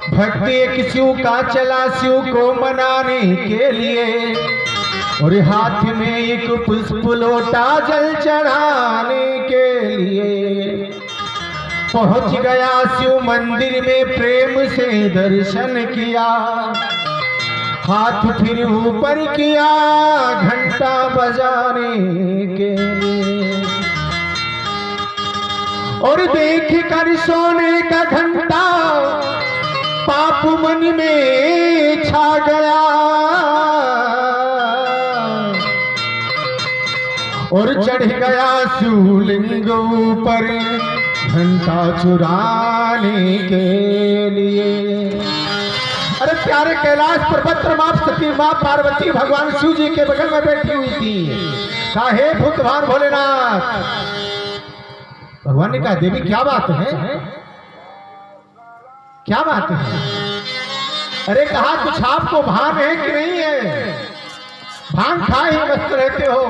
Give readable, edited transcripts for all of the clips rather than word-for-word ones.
भक्ति एक शिव का चला शिव को मनाने के लिए, और हाथ में एक पुष्प लोटा जल चढ़ाने के लिए। पहुंच गया शिव मंदिर में प्रेम से दर्शन किया, हाथ फिर ऊपर किया घंटा बजाने के लिए। और देख कर सोने का घंटा पाप मन में छा गया, और चढ़ गया शिवलिंग ऊपर घंटा चुराने के लिए। अरे प्यारे कैलाश पर्वत पर माँ सती माँ पार्वती भगवान शिव जी के बगल में बैठी हुई थी। कहा हे भूतभान भोलेनाथ। भगवान ने कहा देवी क्या बात है, क्या बात है? अरे कहा कुछ आपको भान है कि नहीं है? भांग खाए ही मस्त रहते हो।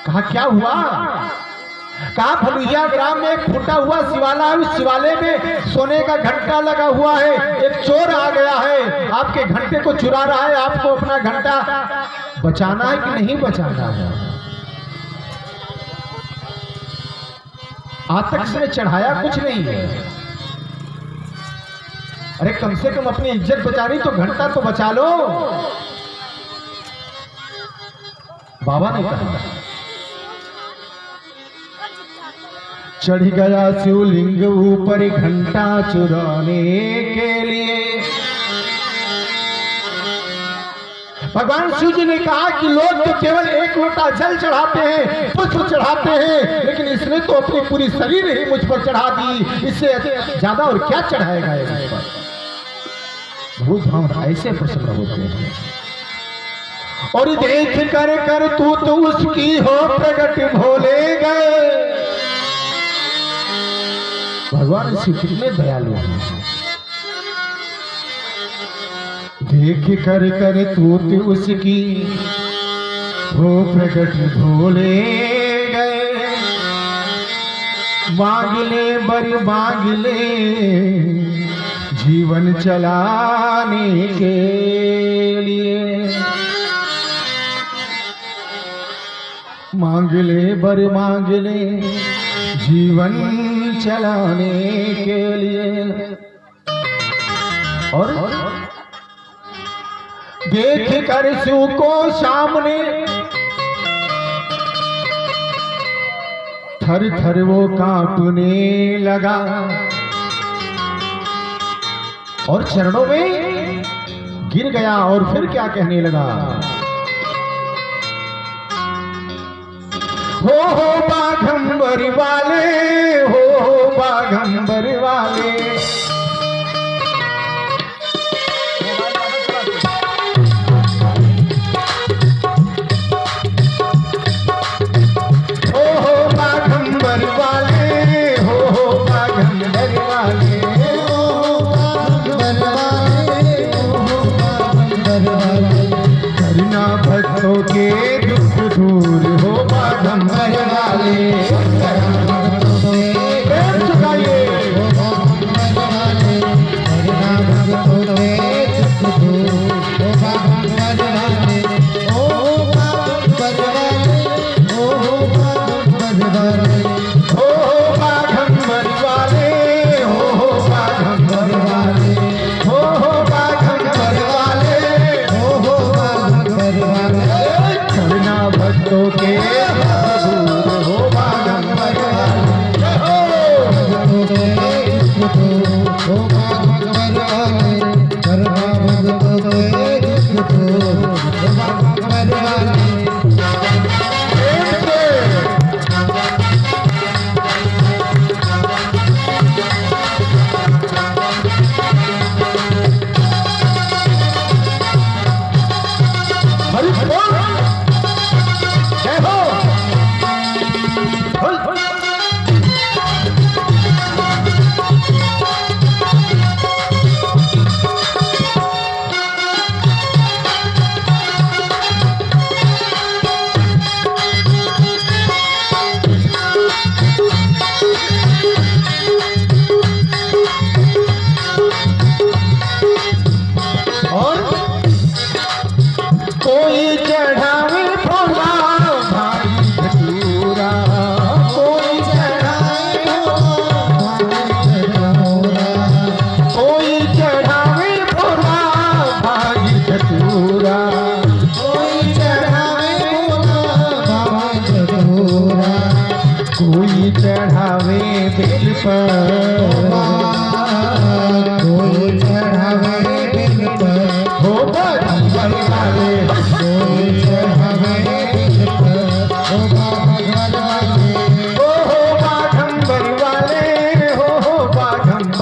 कहा क्या हुआ? कहा फलुइया ग्राम में एक फूटा हुआ शिवाला है, उस शिवालय में सोने का घंटा लगा हुआ है, एक चोर आ गया है, आपके घंटे को चुरा रहा है, आपको अपना घंटा बचाना है कि नहीं बचाना है? आज तक इसने चढ़ाया कुछ नहीं है। अरे कम से कम अपनी इज्जत बचानी तो घंटा तो बचा लो। बाबा ने कहा चढ़ गया शिवलिंग ऊपर घंटा चुराने के लिए। भगवान शिव जी ने कहा कि लोग तो केवल एक लोटा जल चढ़ाते हैं, पुष्प चढ़ाते हैं, लेकिन इसने तो अपनी पूरी शरीर ही मुझ पर चढ़ा दी, इससे ज्यादा और क्या चढ़ाएगा इस पर? भूत हम ऐसे प्रसन्न होते हैं। और देख कर तू तो उसकी हो प्रगट भोले गए। भगवान शिव कितने दयालु हैं। देख कर तू उसकी हो प्रगट भोले गए। मांग ले बर मांग ले जीवन चलाने के लिए। मांग ले बर मांग ले जीवन चलाने के लिए। और देख कर शिव को सामने थर थर वो कांपने लगा, और चरणों में गिर गया। और फिर क्या कहने लगा? हो बाघंबर वाले, हो बाघंबर वाले। हो बाघंबर वाले, हो बाघंबर वाले, करना भक्तों के दुख दूर हो बाघंबर वाले।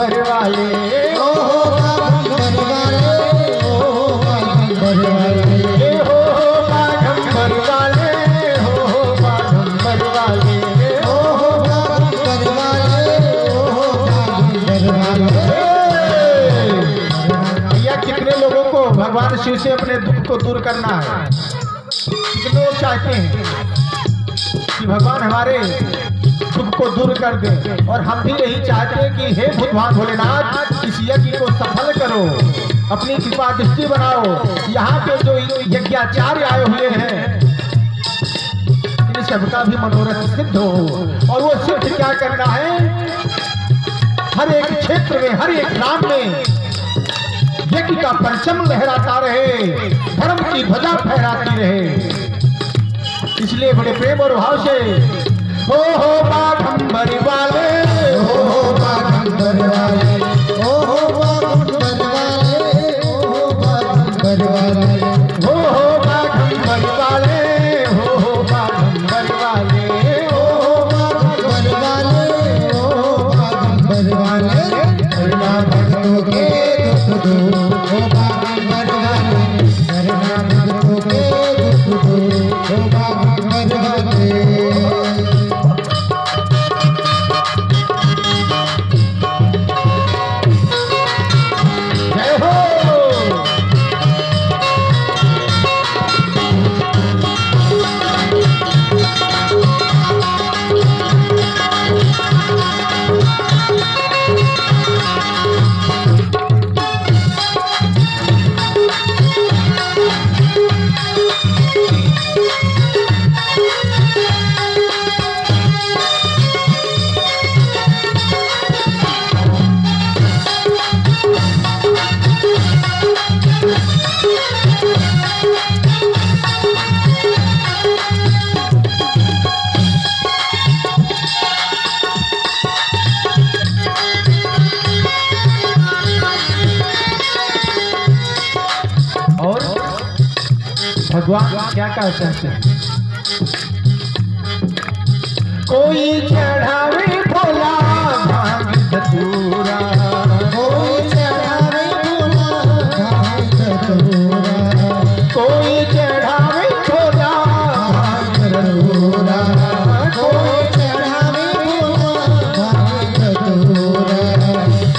बाघंबर वाले, ओ हो बाघंबर वाले, ओ हो बाघंबर वाले, हो बाघंबर वाले, हो बाघंबर वाले, ओ हो बाघंबर वाले, ओ हो बाघंबर वाले। भैया कितने लोगों को भगवान शिव से अपने दुख को दूर करना है? कितने लोग चाहते हैं कि भगवान हमारे दुख को दूर कर दे? और हम भी यही चाहते हैं कि हे भगवान भोलेनाथ, इस यज्ञ को सफल करो, अपनी कृपा दृष्टि बनाओ। यहाँ पे जो यज्ञाचार्य आए हुए हैं इन सबका भी मनोरथ सिद्ध हो। और वो सिद्ध क्या करना है? हर एक क्षेत्र में, हर एक ग्राम में यज्ञ का परचम लहराता रहे, धर्म की ध्वजा फहराती रहे। इसलिए बड़े प्रेम और भाव से हो बाघंबर वाले, ओ बाघंबर वाले, ओ बाघंबर वाले, ओ बाघंबर वाले, हो बाघंबर वाले, हो बाघंबर वाले, ओ बाघंबर वाले, ओ बाघंबर वाले। करना भक्तों के दुख दूर, ओ बाघंबर वाले, करना भक्तों के दुख दूर, ओ बाघंबर वाले। जय हो। और भगवान क्या कहते हैं? कोई चढ़ावे भोला भांग धतूरा, कोई चढ़ावे भोला भांग धतूरा, कोई चढ़ावे भोला भांग धतूरा, कोई चढ़ावे भोला भांग धतूरा,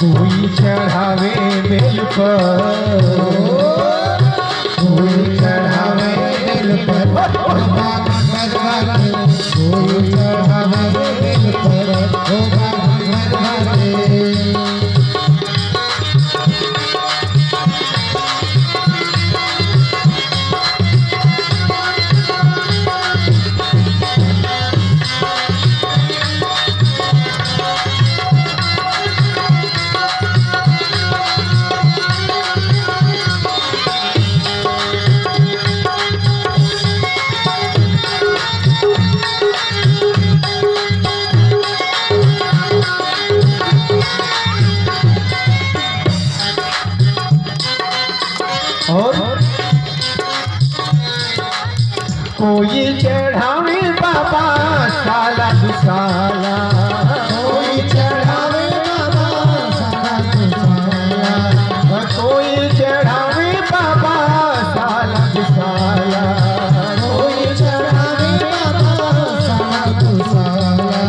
कोई चढ़ावे बेल पर, कोई चढ़ावे दिल पर, ओ बाघंबर वाले, कोई चढ़ावे दिल पर, ओ बाघंबर वाले। और कोई चढ़ावे बाबा साला दुसाला, कोई चढ़ावे बाबा साला दुसाला, कोई चढ़ावे बाबा साला दुसाला, कोई चढ़ावे बाबा साला दुसाला,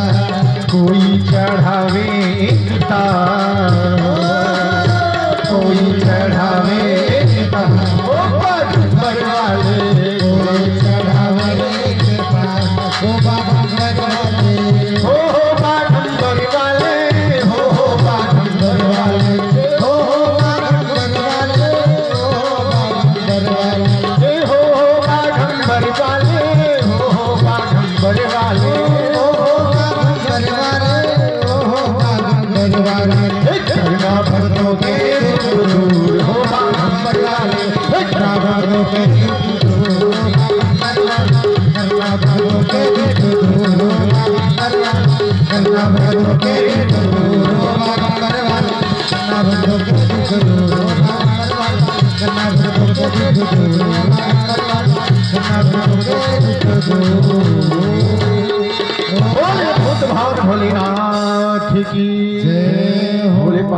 कोई चढ़ावे एकता, कोई चढ़ावे एकता, ओ बाघंबर वाले, कोई चढ़ावे एकता, ओ बाघंबर वाले, हो बाघंबर वाले, हो बाघंबर वाले, ओ बाघंबर वाले, ओ बाघंबर वाले, हो बाघंबर वाले, हो बाघंबर वाले, ओ बाघंबर वाले, ओ बाघंबर वाले। करना भक्तों के दुख दूर, हो बाघंबर वाले, करना भक्तों के दुख दूर, करना भक्तों के दुख दूर, करना भक्तों के दुख दूर, बाघंबर वाले, करना भक्तों के दुख दूर, करना भक्तों के दुख दूर, करना भक्तों के दुख दूर। बोले भूत भावन भोलेनाथ की जय हो। भोले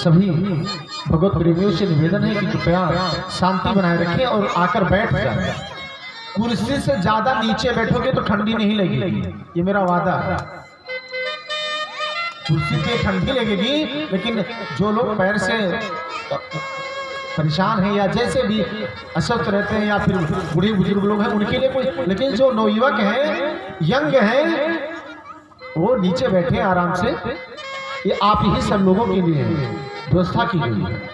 सभी भगवत प्रेमियों से निवेदन है कि कृपया शांति बनाए रखें और आकर बैठ जाए। कुर्सी से ज्यादा नीचे बैठोगे तो ठंडी नहीं लगेगी, ये मेरा वादा है। कुर्सी पे ठंडी लगेगी, लेकिन जो लोग पैर से परेशान हैं या जैसे भी अस्वस्थ रहते हैं या फिर बूढ़े बुजुर्ग लोग हैं उनके लिए कोई, लेकिन जो नवयुवक हैं, यंग हैं, वो नीचे बैठे आराम से। ये आप ही सब लोगों के लिए व्यवस्था की गई है।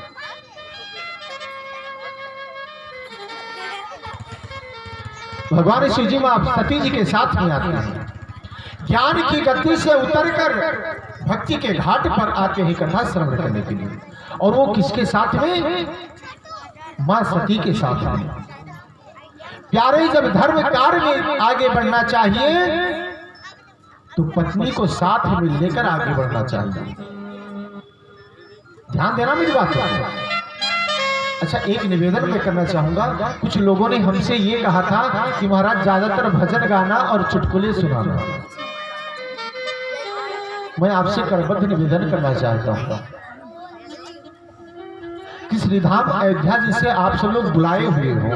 भगवान शिव जी मां सती जी के साथ में आते हैं। ज्ञान की गति से उतरकर भक्ति के घाट पर आते हैं कथा श्रवण करने के लिए। और वो किसके साथ में? मां सती के साथ में। प्यारे, जब धर्म कार्य में आगे बढ़ना चाहिए तो पत्नी को साथ में लेकर आगे बढ़ना चाहिए। ध्यान देना मेरी बात पर। अच्छा, एक निवेदन मैं करना चाहूंगा। कुछ लोगों ने हमसे ये कहा था कि महाराज ज्यादातर भजन गाना और चुटकुले सुनाना। मैं आपसे करबद्ध निवेदन करना चाहता हूँ कि श्रीधाम अयोध्या जिसे आप सब लोग बुलाए हुए हो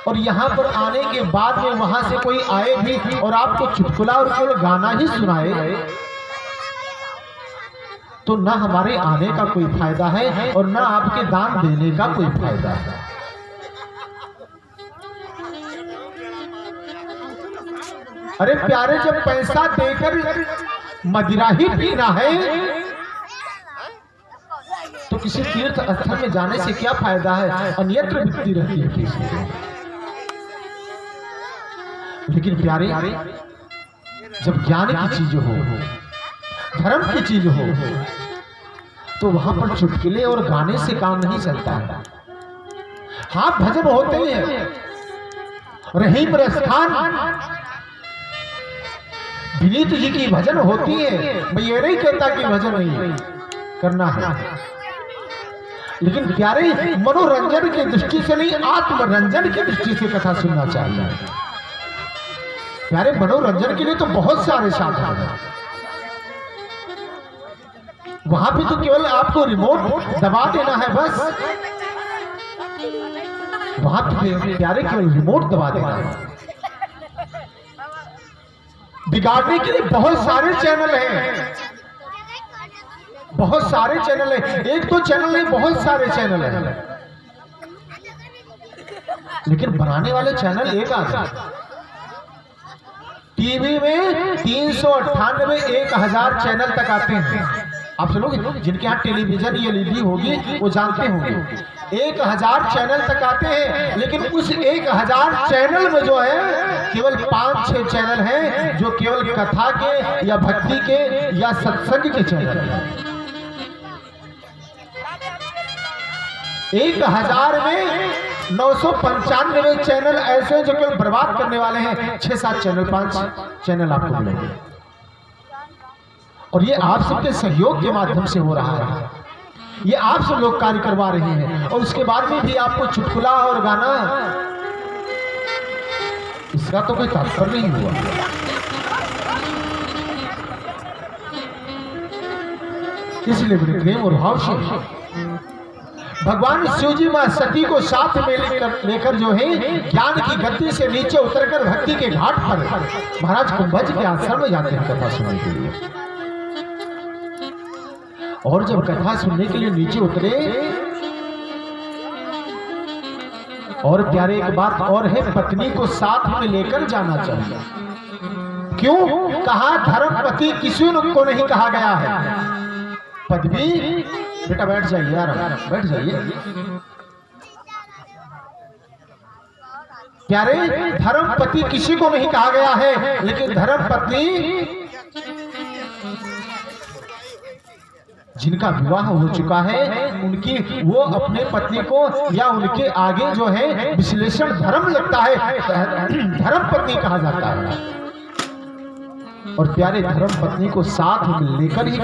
और यहाँ पर आने के बाद में वहां से कोई आए भी और आपको चुटकुला और केवल गाना ही सुनाए तो ना हमारे आने का कोई फायदा है और ना आपके दान देने का कोई फायदा है। अरे प्यारे, जब पैसा देकर मदिरा ही पीना है तो किसी तीर्थ स्थल में जाने से क्या फायदा है? अन्यत्र वृत्ति रहती है किसी। लेकिन प्यारे, जब ज्ञान की चीज हो, धर्म की चीज हो, तो वहां पर चुटकुले और गाने से काम नहीं चलता है। हाँ, भजन होते हैं। रहीम रसखान विनीत जी की भजन होती है। मैं ये नहीं कहता कि भजन नहीं करना है, लेकिन प्यारे, मनोरंजन की दृष्टि से नहीं, आत्मरंजन की दृष्टि से कथा सुनना चाहिए। प्यारे, मनोरंजन के लिए तो बहुत सारे साधन हैं। वहां पे तो केवल आपको रिमोट दबा देना है बस। वहां पे प्यारे केवल रिमोट दबा देना है। बिगाड़ने के लिए बहुत सारे चैनल हैं, बहुत सारे चैनल हैं। एक तो चैनल नहीं, बहुत सारे चैनल हैं, लेकिन बनाने वाले चैनल एक आधा। टीवी में 398 1000 चैनल तक आते हैं। आप सब लोग जिनके यहाँ टेलीविजन एलईडी होगी वो जानते होंगे 1000 चैनल तक आते हैं। लेकिन उस 1000 चैनल में जो है केवल 5-6 चैनल हैं जो केवल कथा के या भक्ति के या सत्संग के चैनल हैं। 1000 में 995 चैनल ऐसे जो केवल बर्बाद करने वाले हैं। 6-7 चैनल, 5 चैनल आपको मिलेंगे। और ये आप सबके सहयोग के माध्यम से हो रहा है। ये आप सब लोग कार्य करवा रहे हैं। और उसके बाद में भी आपको चुटकुला और गाना, इसका तो कोई तात्पर्य नहीं हुआ। इसलिए बड़े प्रेम और भाव से भगवान शिव जी मां सती को साथ में लेकर जो है ज्ञान की गति से नीचे उतरकर भक्ति के घाट पर महाराज कुंभज के आश्रम में जाते हैं कथा सुनने के लिए। और जब कथा सुनने के लिए नीचे उतरे, और प्यारे एक बात और है, पत्नी को साथ में लेकर जाना चाहिए। क्यों? कहा धर्मपति किसी को नहीं कहा गया है। पदवी, बेटा बैठ जाइए यार, बैठ जाइए। प्यारे, धर्मपति किसी को नहीं कहा गया है, लेकिन धर्मपत्नी जिनका विवाह हो चुका है उनकी, वो अपने पत्नी को या उनके आगे जो है विश्लेषण धर्म लगता है, धर्म पत्नी कहा जाता है। और प्यारे, धर्म पत्नी को साथ में लेकर ही